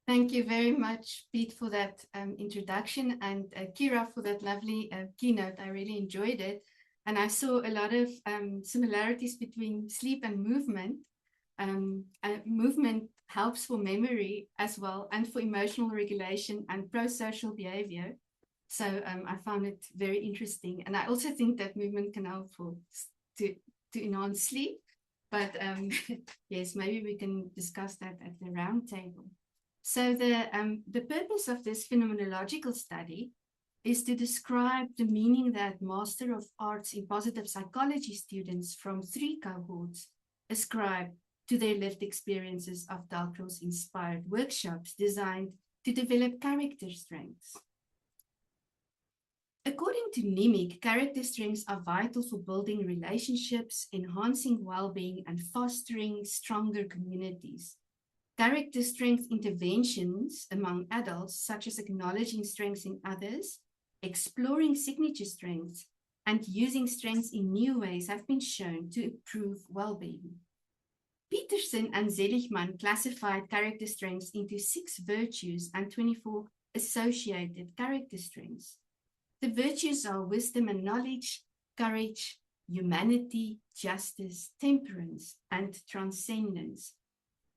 Thank you very much, Pete, for that introduction, and Kira for that lovely keynote. I really enjoyed it. And I saw a lot of similarities between sleep and movement. Movement helps for memory as well, and for emotional regulation and pro-social behavior. So I found it very interesting. And I also think that movement can help to, to enhance sleep. But yes, maybe we can discuss that at the round table. So the purpose of this phenomenological study is to describe the meaning that Master of Arts in Positive Psychology students from 3 cohorts ascribe to their lived experiences of Dalcroze-inspired workshops designed to develop character strengths. According to Nimick, character strengths are vital for building relationships, enhancing well-being, and fostering stronger communities. Character strength interventions among adults, such as acknowledging strengths in others, exploring signature strengths, and using strengths in new ways, have been shown to improve well-being. Peterson and Seligman classified character strengths into 6 virtues and 24 associated character strengths. The virtues are wisdom and knowledge, courage, humanity, justice, temperance, and transcendence.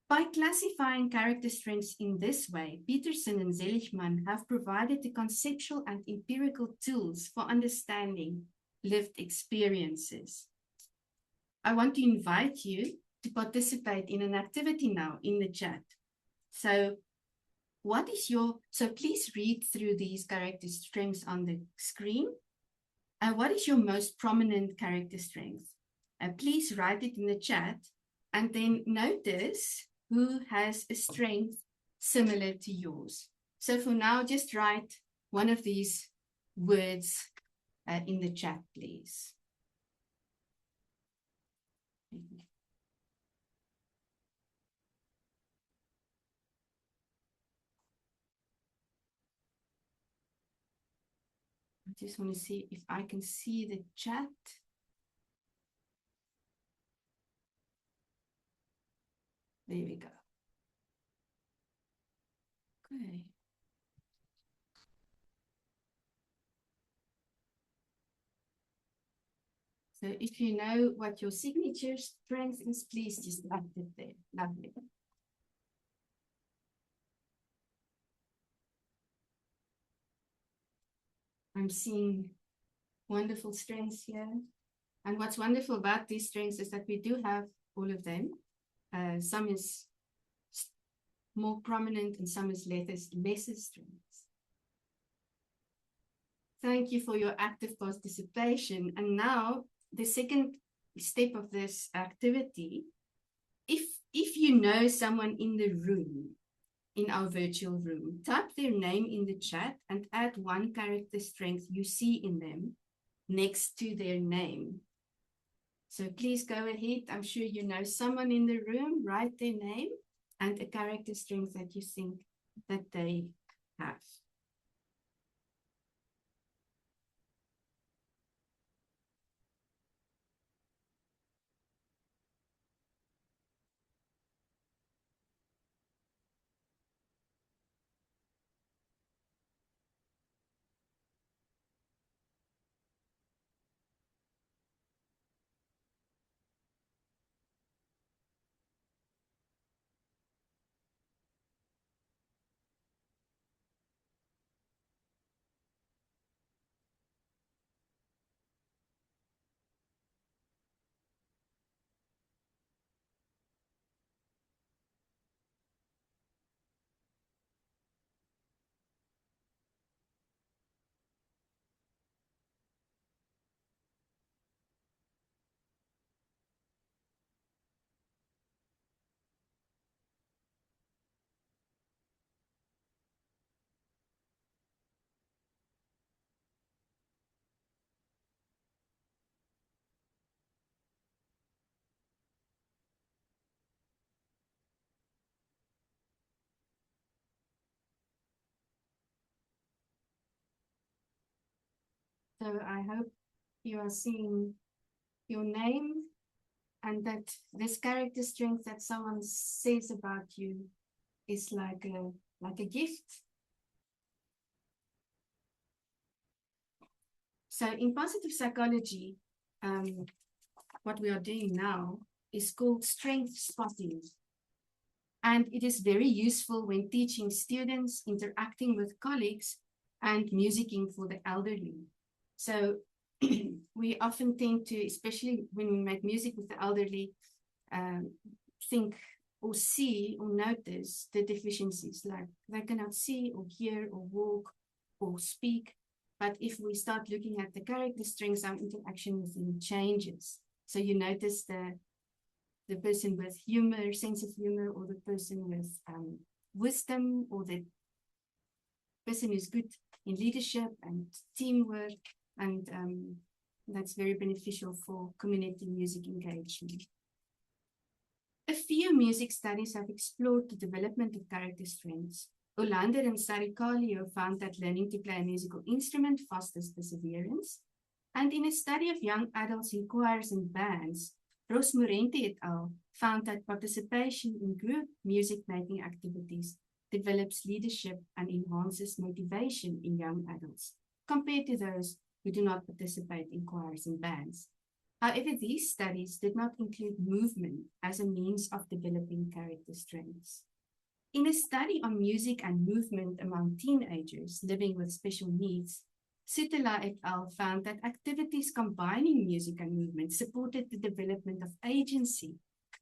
By classifying character strengths in this way, Peterson and Seligman have provided the conceptual and empirical tools for understanding lived experiences. I want to invite you to participate in an activity now in the chat. So please read through these character strengths on the screen. What is your most prominent character strength? Please write it in the chat, and then notice who has a strength similar to yours. So for now, just write one of these words in the chat, please. I just want to see if I can see the chat. There we go. Okay. So if you know what your signature strength is, please just write it there. Lovely. I'm seeing wonderful strengths here. And what's wonderful about these strengths is that we do have all of them. Some is more prominent and some is lesser strengths. Thank you for your active participation. And now the second step of this activity, if you know someone in the room, in our virtual room, type their name in the chat and add one character strength you see in them next to their name. So please go ahead. I'm sure you know someone in the room. Write their name and a character strength that you think that they have. So I hope you are seeing your name and that this character strength that someone says about you is like like a gift. So in positive psychology, what we are doing now is called strength spotting. And it is very useful when teaching students, interacting with colleagues, and musicking for the elderly. So we often tend to, especially when we make music with the elderly, think or see or notice the deficiencies, like they cannot see or hear or walk or speak. But if we start looking at the character strengths, our interaction with them changes. So you notice the person with humor, sense of humor, or the person with wisdom, or the person who's good in leadership and teamwork, and that's very beneficial for community music engagement. A few music studies have explored the development of character strengths. Olander and Sarikallio found that learning to play a musical instrument fosters perseverance. And in a study of young adults in choirs and bands, Ros Morente et al. Found that participation in group music-making activities develops leadership and enhances motivation in young adults, compared to those who do not participate in choirs and bands. However, these studies did not include movement as a means of developing character strengths. In a study on music and movement among teenagers living with special needs, Sutela et al. Found that activities combining music and movement supported the development of agency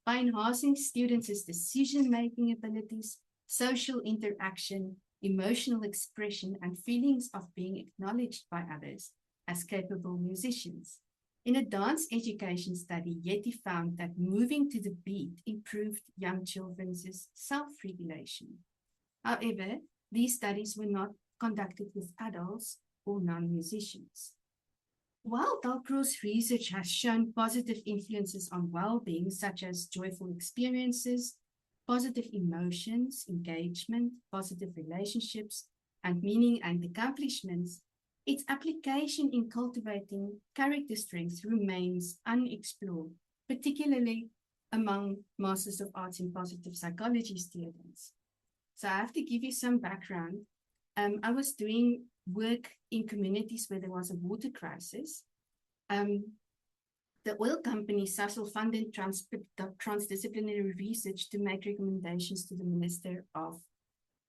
by enhancing students' decision-making abilities, social interaction, emotional expression, and feelings of being acknowledged by others as capable musicians. In a dance education study, Yeti found that moving to the beat improved young children's self-regulation. However, these studies were not conducted with adults or non-musicians. While Dalcroze research has shown positive influences on well-being, such as joyful experiences, positive emotions, engagement, positive relationships, and meaning and accomplishments, its application in cultivating character strengths remains unexplored, particularly among Masters of Arts in Positive Psychology students. So I have to give you some background. I was doing work in communities where there was a water crisis. The oil company Sasol funded transdisciplinary research to make recommendations to the Minister of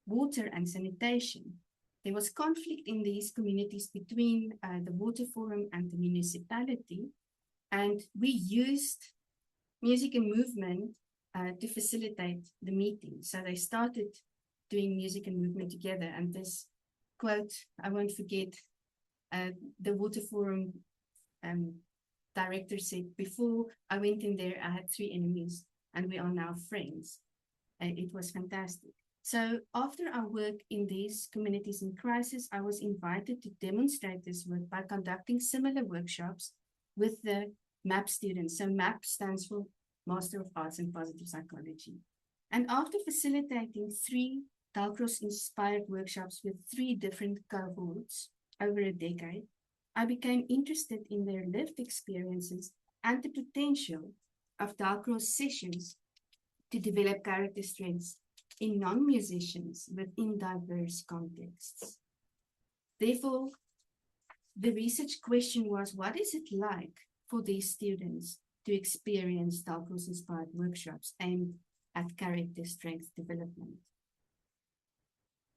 Water and Sanitation. There was conflict in these communities between the Water Forum and the municipality, and we used music and movement to facilitate the meeting. So they started doing music and movement together, and this quote, I won't forget, the Water Forum director said, before I went in there, I had 3 enemies, and we are now friends. It was fantastic. So after our work in these communities in crisis, I was invited to demonstrate this work by conducting similar workshops with the MAP students. So MAP stands for Master of Arts in Positive Psychology. And after facilitating 3 Dalcroze-inspired workshops with 3 different cohorts over a decade, I became interested in their lived experiences and the potential of Dalcroze sessions to develop character strengths in non-musicians within diverse contexts. Therefore, the research question was, what is it like for these students to experience Dalcroze-inspired workshops aimed at character strength development?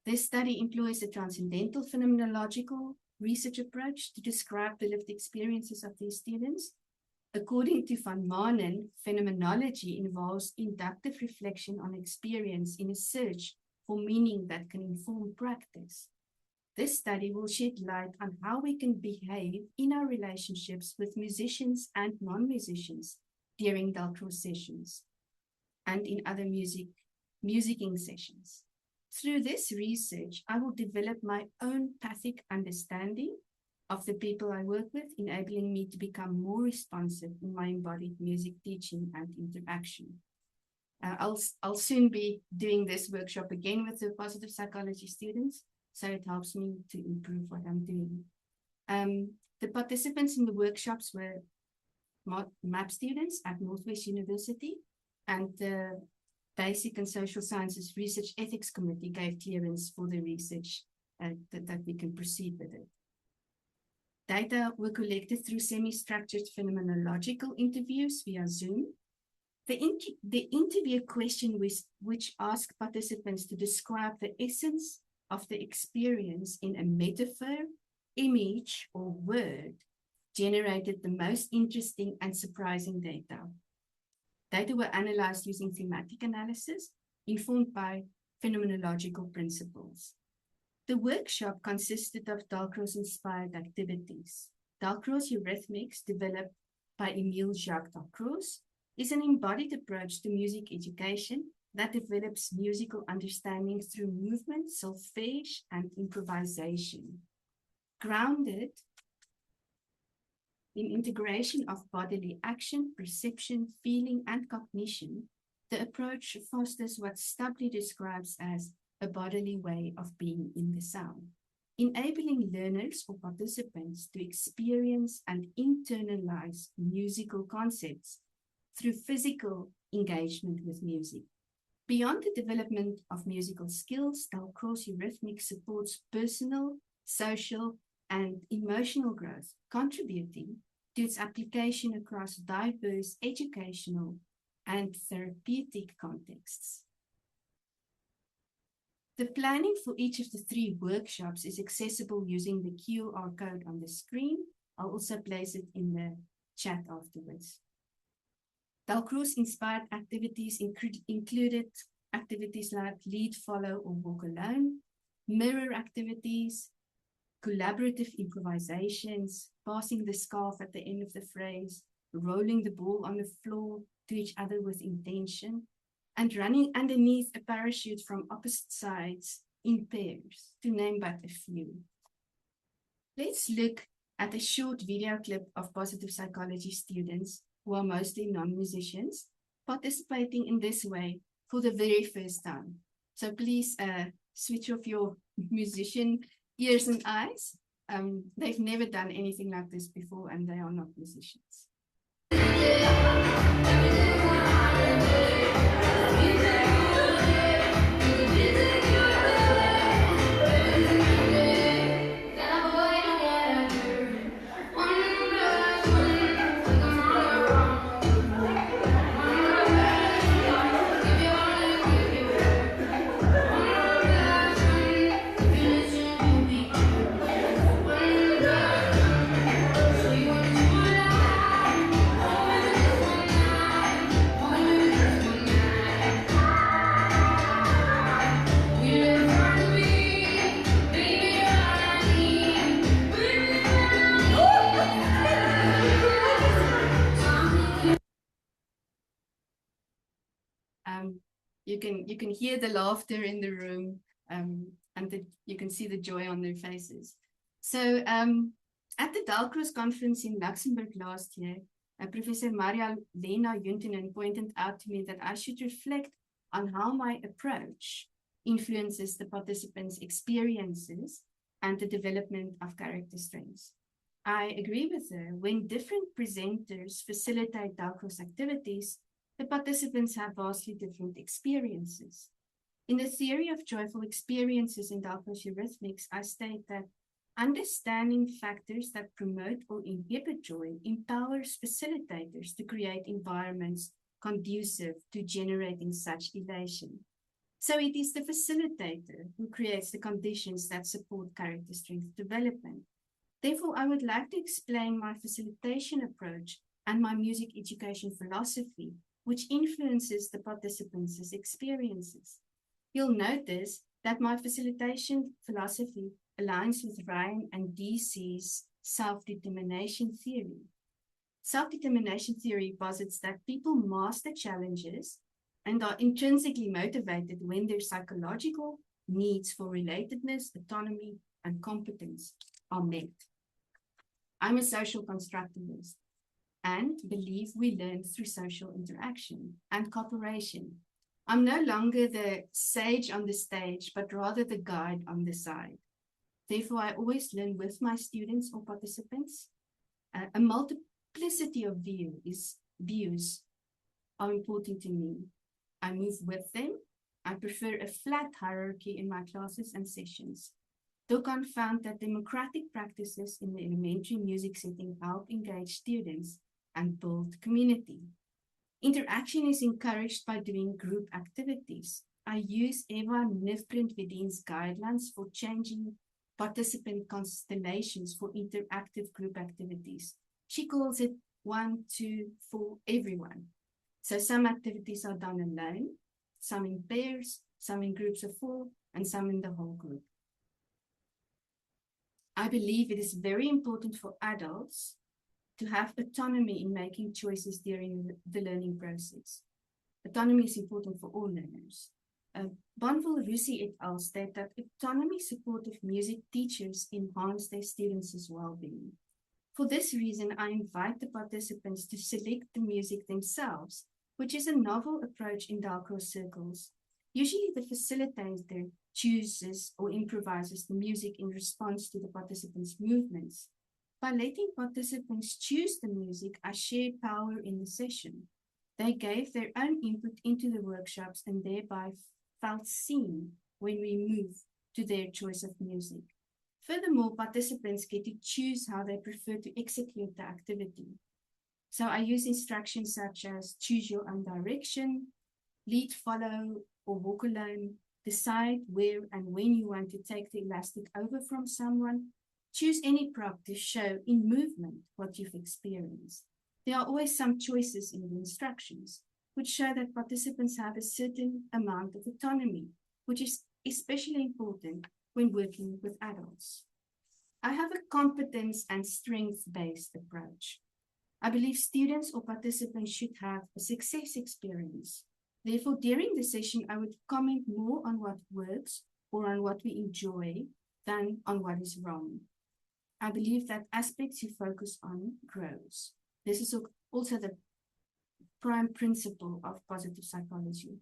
This study employs a transcendental phenomenological research approach to describe the lived experiences of these students. According to Van Manen, phenomenology involves inductive reflection on experience in a search for meaning that can inform practice. This study will shed light on how we can behave in our relationships with musicians and non-musicians during Dalcroze sessions and in other musicking sessions. Through this research, I will develop my own pathic understanding of the people I work with, enabling me to become more responsive in my embodied music teaching and interaction. I'll soon be doing this workshop again with the positive psychology students, so it helps me to improve what I'm doing. The participants in the workshops were MAP students at Northwest University, and the Basic and Social Sciences Research Ethics Committee gave clearance for the research that we can proceed with it. Data were collected through semi-structured phenomenological interviews via Zoom. The interview question which asked participants to describe the essence of the experience in a metaphor, image, or word generated the most interesting and surprising data. Data were analyzed using thematic analysis informed by phenomenological principles. The workshop consisted of Dalcroze-inspired activities. Dalcroze Eurythmics, developed by Emile Jacques Dalcroze, is an embodied approach to music education that develops musical understanding through movement, solfege, and improvisation. Grounded in integration of bodily action, perception, feeling, and cognition, the approach fosters what Stapley describes as a bodily way of being in the sound, enabling learners or participants to experience and internalize musical concepts through physical engagement with music. Beyond the development of musical skills, Dalcroze Eurythmics supports personal, social, and emotional growth, contributing to its application across diverse educational and therapeutic contexts. The planning for each of the 3 workshops is accessible using the QR code on the screen. I'll also place it in the chat afterwards. Dalcroze-inspired activities included activities like lead, follow, or walk alone, mirror activities, collaborative improvisations, passing the scarf at the end of the phrase, rolling the ball on the floor to each other with intention, and running underneath a parachute from opposite sides in pairs, to name but a few. Let's look at a short video clip of positive psychology students, who are mostly non-musicians, participating in this way for the very first time. So please switch off your musician ears and eyes. They've never done anything like this before, and they are not musicians. You can hear the laughter in the room, and you can see the joy on their faces. So at the Dalcroze conference in Luxembourg last year, Professor Maria-Lena Juntunen pointed out to me that I should reflect on how my approach influences the participants' experiences and the development of character strengths. I agree with her. When different presenters facilitate Dalcroze activities, the participants have vastly different experiences. In the theory of joyful experiences in Dalcroze Eurythmics, I state that understanding factors that promote or inhibit joy empowers facilitators to create environments conducive to generating such elation. So it is the facilitator who creates the conditions that support character strength development. Therefore, I would like to explain my facilitation approach and my music education philosophy, which influences the participants' experiences. You'll notice that my facilitation philosophy aligns with Ryan and DC's self-determination theory. Self-determination theory posits that people master challenges and are intrinsically motivated when their psychological needs for relatedness, autonomy, and competence are met. I'm a social constructivist and believe we learn through social interaction and cooperation. I'm no longer the sage on the stage, but rather the guide on the side. Therefore, I always learn with my students or participants. A multiplicity of views are important to me. I move with them. I prefer a flat hierarchy in my classes and sessions. Dokan found that democratic practices in the elementary music setting help engage students and build community. Interaction is encouraged by doing group activities. I use Eva Nifprint-Vedin's guidelines for changing participant constellations for interactive group activities. She calls it 1, 2, 4, everyone. So some activities are done alone, some in pairs, some in groups of 4, and some in the whole group. I believe it is very important for adults to have autonomy in making choices during the learning process. Autonomy is important for all learners. Bonville Russi et al. State that autonomy-supportive music teachers enhance their students' well-being. For this reason, I invite the participants to select the music themselves, which is a novel approach in Dalcroze circles. Usually the facilitator chooses or improvises the music in response to the participants' movements. By letting participants choose the music, I shared power in the session. They gave their own input into the workshops and thereby felt seen when we move to their choice of music. Furthermore, participants get to choose how they prefer to execute the activity. So I use instructions such as choose your own direction, lead, follow, or walk alone, decide where and when you want to take the elastic over from someone, choose any prop to show in movement what you've experienced. There are always some choices in the instructions, which show that participants have a certain amount of autonomy, which is especially important when working with adults. I have a competence and strength-based approach. I believe students or participants should have a success experience. Therefore, during the session, I would comment more on what works or on what we enjoy than on what is wrong. I believe that aspects you focus on grows. This is also the prime principle of positive psychology.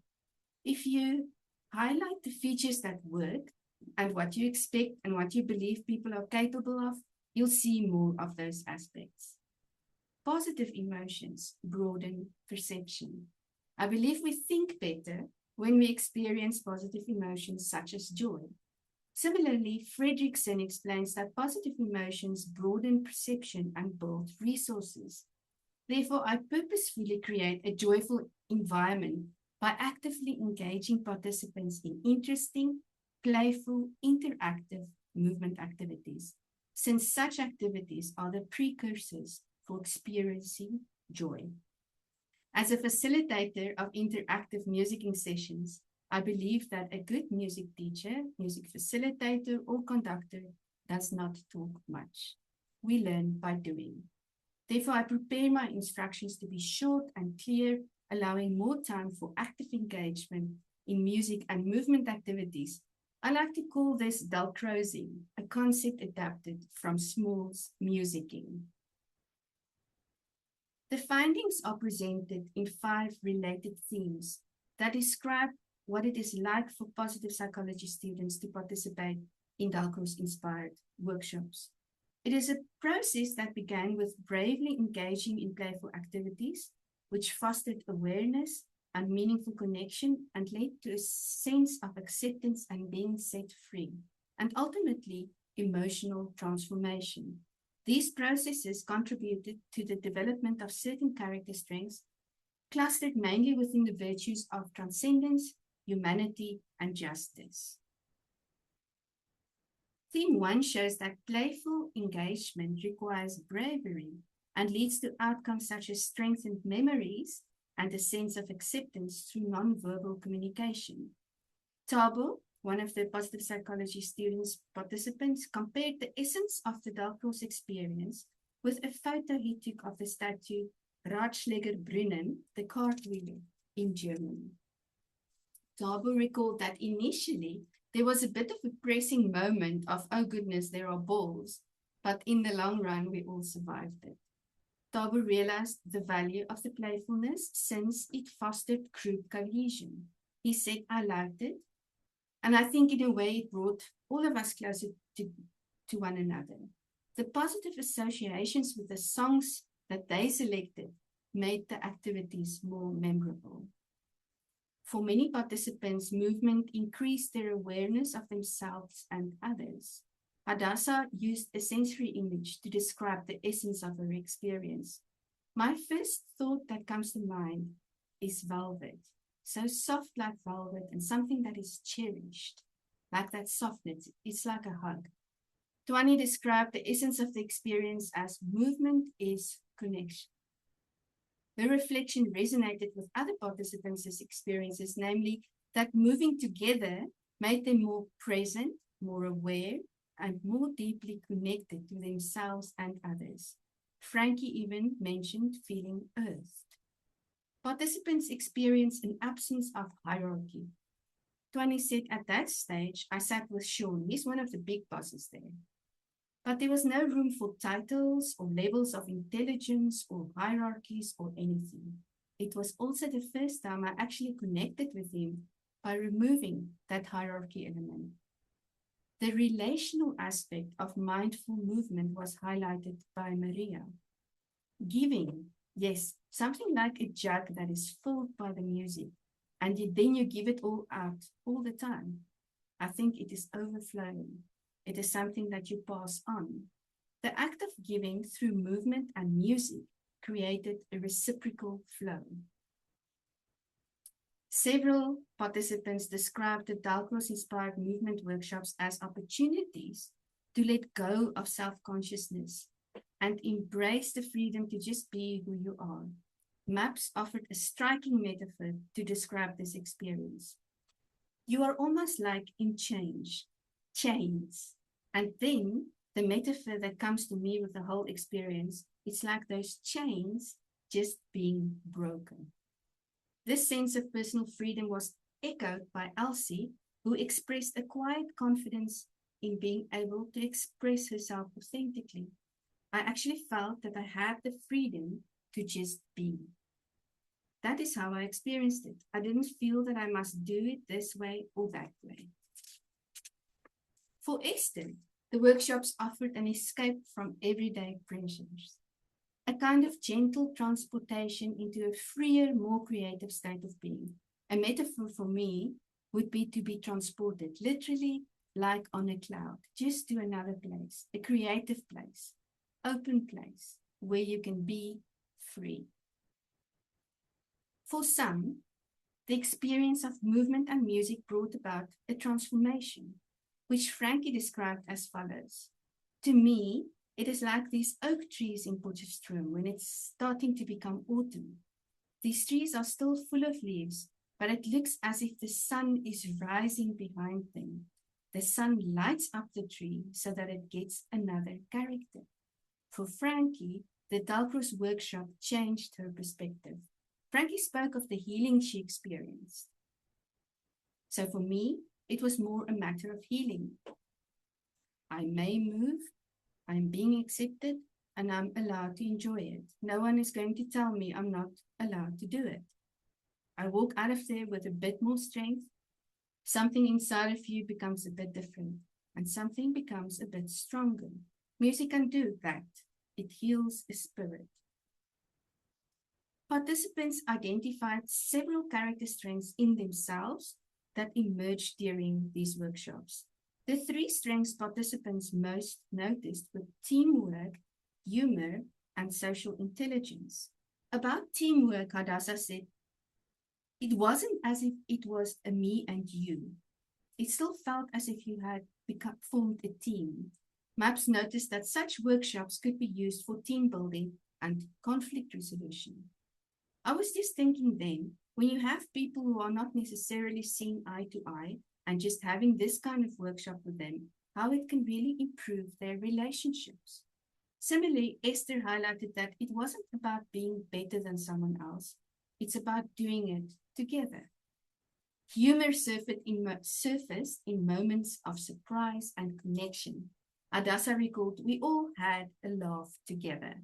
If you highlight the features that work and what you expect and what you believe people are capable of, you'll see more of those aspects. Positive emotions broaden perception. I believe we think better when we experience positive emotions such as joy. Similarly, Fredrickson explains that positive emotions broaden perception and build resources. Therefore, I purposefully create a joyful environment by actively engaging participants in interesting, playful, interactive movement activities, since such activities are the precursors for experiencing joy. As a facilitator of interactive musicking sessions, I believe that a good music teacher, music facilitator, or conductor does not talk much. We learn by doing. Therefore, I prepare my instructions to be short and clear, allowing more time for active engagement in music and movement activities. I like to call this Dalcrozing, a concept adapted from Small's musicking. The findings are presented in 5 related themes that describe what it is like for positive psychology students to participate in Dalcroze-inspired workshops. It is a process that began with bravely engaging in playful activities, which fostered awareness and meaningful connection and led to a sense of acceptance and being set free, and ultimately emotional transformation. These processes contributed to the development of certain character strengths, clustered mainly within the virtues of transcendence, humanity, and justice. Theme 1 shows that playful engagement requires bravery and leads to outcomes such as strengthened memories and a sense of acceptance through nonverbal communication. Thabo, one of the positive psychology students participants, compared the essence of the Dalcroze experience with a photo he took of the statue Ratschläger Brunnen, the cartwheel in Germany. Thabo recalled that initially there was a bit of a pressing moment of, oh goodness, there are balls, but in the long run, we all survived it. Thabo realized the value of the playfulness since it fostered group cohesion. He said, I liked it, and I think in a way it brought all of us closer to one another. The positive associations with the songs that they selected made the activities more memorable. For many participants, movement increased their awareness of themselves and others. Hadassah used a sensory image to describe the essence of her experience. My first thought that comes to mind is velvet. So soft like velvet and something that is cherished. Like that softness, it's like a hug. Twani described the essence of the experience as movement is connection. The reflection resonated with other participants' experiences, namely that moving together made them more present, more aware, and more deeply connected to themselves and others. Frankie even mentioned feeling earthed. Participants experienced an absence of hierarchy. Twani said at that stage, I sat with Sean, he's one of the big bosses there. But there was no room for titles or levels of intelligence or hierarchies or anything. It was also the first time I actually connected with him by removing that hierarchy element. The relational aspect of mindful movement was highlighted by Maria. Giving, yes, something like a jug that is filled by the music, and then you give it all out all the time. I think it is overflowing. It is something that you pass on. The act of giving through movement and music created a reciprocal flow. Several participants described the Dalcroze-inspired movement workshops as opportunities to let go of self-consciousness and embrace the freedom to just be who you are. Maps offered a striking metaphor to describe this experience. You are almost like in chains. And then the metaphor that comes to me with the whole experience, it's like those chains just being broken. This sense of personal freedom was echoed by Elsie, who expressed a quiet confidence in being able to express herself authentically. I actually felt that I had the freedom to just be. That is how I experienced it. I didn't feel that I must do it this way or that way. For Esther, the workshops offered an escape from everyday pressures, a kind of gentle transportation into a freer, more creative state of being. A metaphor for me would be to be transported, literally like on a cloud, just to another place, a creative place, open place, where you can be free. For some, the experience of movement and music brought about a transformation, which Frankie described as follows. To me, it is like these oak trees in Potchefstroom when it's starting to become autumn. These trees are still full of leaves, but it looks as if the sun is rising behind them. The sun lights up the tree so that it gets another character. For Frankie, the Dalcroze workshop changed her perspective. Frankie spoke of the healing she experienced. So for me, it was more a matter of healing. I may move, I'm being accepted, and I'm allowed to enjoy it. No one is going to tell me I'm not allowed to do it. I walk out of there with a bit more strength. Something inside of you becomes a bit different, and something becomes a bit stronger. Music can do that. It heals a spirit. Participants identified several character strengths in themselves that emerged during these workshops. The 3 strengths participants most noticed were teamwork, humor, and social intelligence. About teamwork, Hadassah said, it wasn't as if it was a me and you. It still felt as if you had formed a team. Maps noticed that such workshops could be used for team building and conflict resolution. I was just thinking then, when you have people who are not necessarily seen eye to eye, and just having this kind of workshop with them, how it can really improve their relationships. Similarly, Esther highlighted that it wasn't about being better than someone else. It's about doing it together. Humor surfaced in moments of surprise and connection. Hadassah recalled, we all had a laugh together.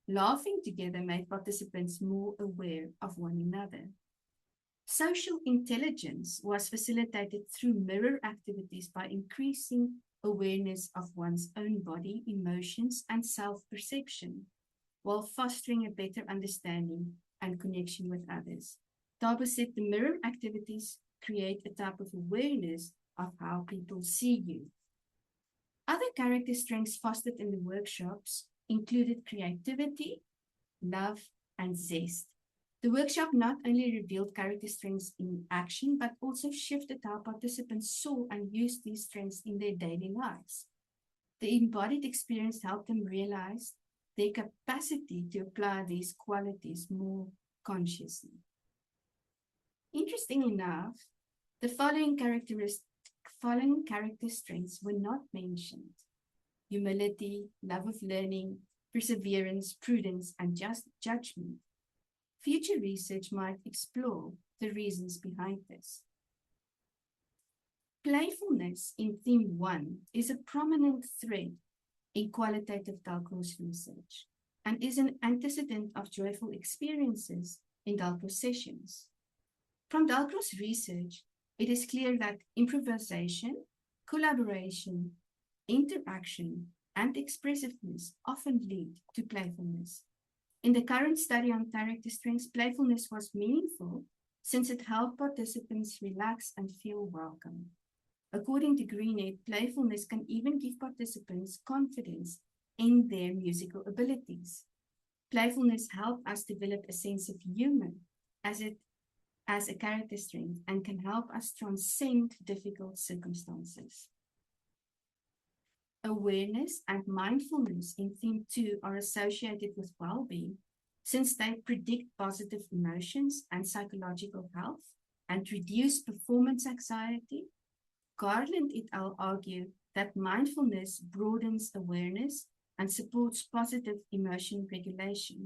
Laughing together made participants more aware of one another. Social intelligence was facilitated through mirror activities by increasing awareness of one's own body, emotions, and self-perception, while fostering a better understanding and connection with others. Tabo said the mirror activities create a type of awareness of how people see you. Other character strengths fostered in the workshops included creativity, love, and zest. The workshop not only revealed character strengths in action, but also shifted how participants saw and used these strengths in their daily lives. The embodied experience helped them realize their capacity to apply these qualities more consciously. Interestingly enough, the following character strengths were not mentioned: humility, love of learning, perseverance, prudence, and just judgment. Future research might explore the reasons behind this. Playfulness in theme 1 is a prominent thread in qualitative Dalcroze research and is an antecedent of joyful experiences in Dalcroze sessions. From Dalcroze research, it is clear that improvisation, collaboration, interaction, and expressiveness often lead to playfulness. In the current study on character strengths, playfulness was meaningful since it helped participants relax and feel welcome. According to Greenhead, playfulness can even give participants confidence in their musical abilities. Playfulness helps us develop a sense of humor as a character strength and can help us transcend difficult circumstances. Awareness and mindfulness in theme 2 are associated with well-being since they predict positive emotions and psychological health and reduce performance anxiety. Garland et al. Argue that mindfulness broadens awareness and supports positive emotion regulation.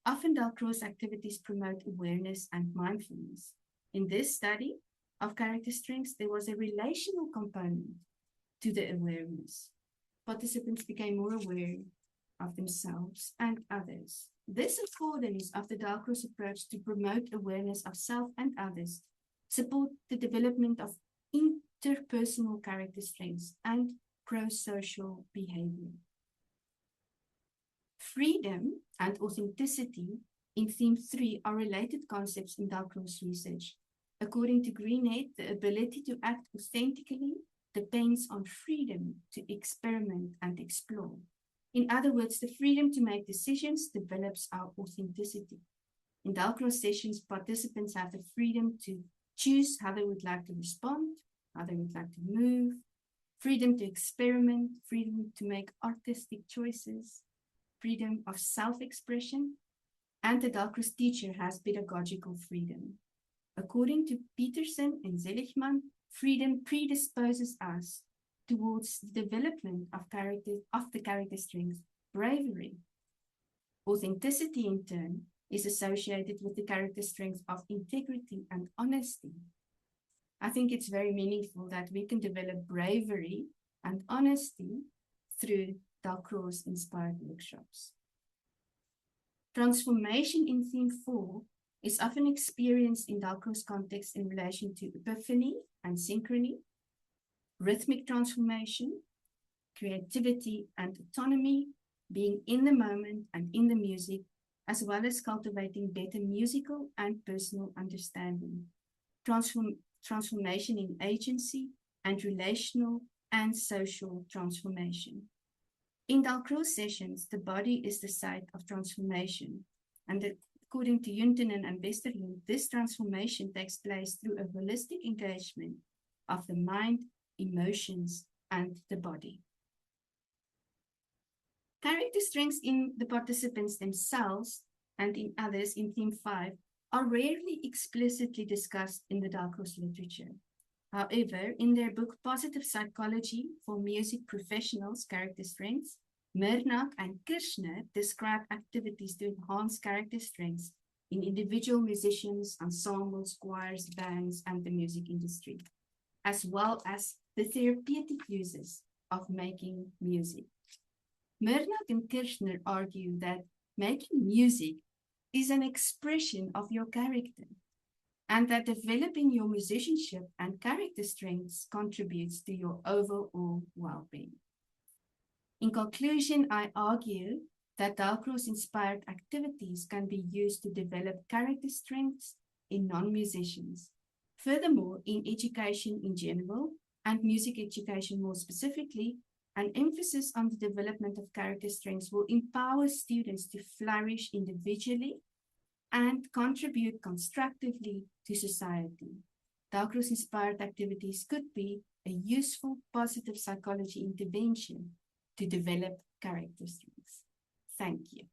Often Dalcroze activities promote awareness and mindfulness. In this study of character strengths, there was a relational component to the awareness. Participants became more aware of themselves and others. This accordance of the Dalcroze approach to promote awareness of self and others support the development of interpersonal character strengths and pro-social behavior. Freedom and authenticity in theme 3 are related concepts in Dalcroze research. According to Greenhead, the ability to act authentically depends on freedom to experiment and explore. In other words, the freedom to make decisions develops our authenticity. In Dalcroze sessions, participants have the freedom to choose how they would like to respond, how they would like to move, freedom to experiment, freedom to make artistic choices, freedom of self-expression, and the Dalcroze teacher has pedagogical freedom. According to Peterson and Seligman, freedom predisposes us towards the development of the character strength, bravery. Authenticity, in turn, is associated with the character strength of integrity and honesty. I think it's very meaningful that we can develop bravery and honesty through Dalcroze-inspired workshops. Transformation in theme 4 is often experienced in Dalcroze context in relation to epiphany and synchrony, rhythmic transformation, creativity and autonomy, being in the moment and in the music, as well as cultivating better musical and personal understanding. Transformation in agency and relational and social transformation. In Dalcroze sessions, the body is the site of transformation, and according to Juntunen and Westerlund, this transformation takes place through a holistic engagement of the mind, emotions, and the body. Character strengths in the participants themselves and in others in theme 5 are rarely explicitly discussed in the Dalcroze literature. However, in their book Positive Psychology for Music Professionals, Character Strengths, Mernak and Kirchner describe activities to enhance character strengths in individual musicians, ensembles, choirs, bands, and the music industry, as well as the therapeutic uses of making music. Mernak and Kirchner argue that making music is an expression of your character, and that developing your musicianship and character strengths contributes to your overall well-being. In conclusion, I argue that Dalcroze-inspired activities can be used to develop character strengths in non-musicians. Furthermore, in education in general, and music education more specifically, an emphasis on the development of character strengths will empower students to flourish individually and contribute constructively to society. Dark inspired activities could be a useful positive psychology intervention to develop character strengths. Thank you.